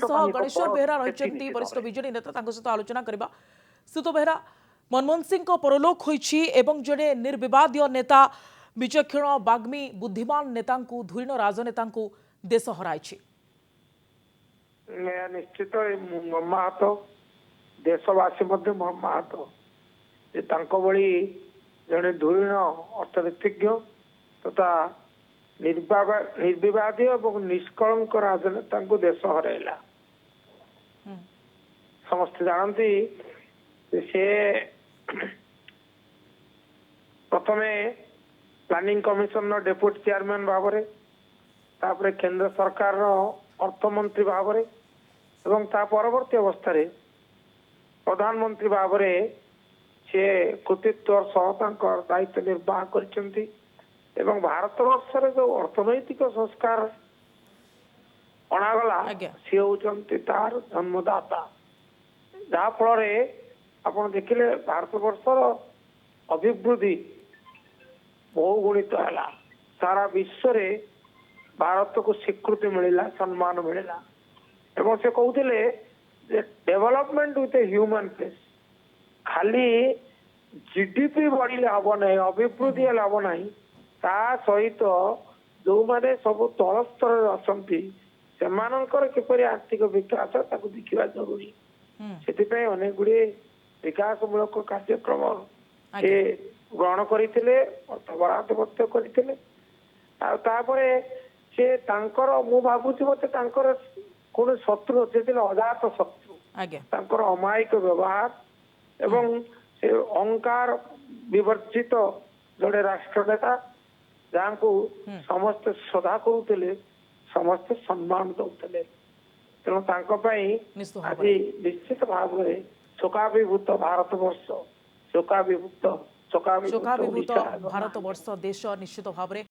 सह गणेश्वर बेहरा क्षति रही निश्चित वरिष्ठ भाବରେ। बीजेडी नेता सहित आलोचना करबा। सुतो बेहरा मनमोहन सिंह को परलोक होईछि एवं जड़े निर्विवादीय नेता विचक्षण बाग्मी बुद्धिमान नेता धुरीण राजनेता देश हराइछि। निश्चित मर्माहत देशवासी मर्माहत भली जड़े धुरीण अर्थनीतिज्ञ तथा निर्विवादी और निष्कलंक राजनेता देश हरैला। समस्त जानती से प्रथमे प्लानिंग कमिशन डेप्यूटी चेयरमैन भाव तापर केंद्र सरकार अर्थमंत्री भाव एवं ता परवर्ती अवस्था प्रधानमंत्री भाव से कृतित्व सह दायित्व निर्वाह कर भारत वर्ष जो अर्थनैतिक संस्कार अणागला सी होती तार जन्मदाता जहा फल आप देखिले भारत वर्षर अभिवृद्धि बहुगुणित है सारा विश्व रे भारत को स्वीकृति मिलला सम्मान मिलला एवं से कहते development with a human face खाली जीडीपी बढ़िले हम ना अभिवृद्धि हम ना ता सहित जो मैंने सब तल स्तर अच्छा किपर आर्थिक विकास देखा जरूरी से अनेक गुड़े विकासमूलक कार्यक्रम से ग्रहण करते अर्थ बराद करते से मु भावुची मत कौन शत्रु अच्छे अजात शत्रु अमायिक व्यवहार एवं से अहंकार विवर्जित जड़े राष्ट्र नेता जहाँ को समस्त श्रद्धा करुले समस्त सम्मान दौले तेणु आज निश्चित भाव में शोकाभिभूत भारत वर्ष शोकाभिभूत शोकाभिभूत भारत वर्ष देश निश्चित भाव में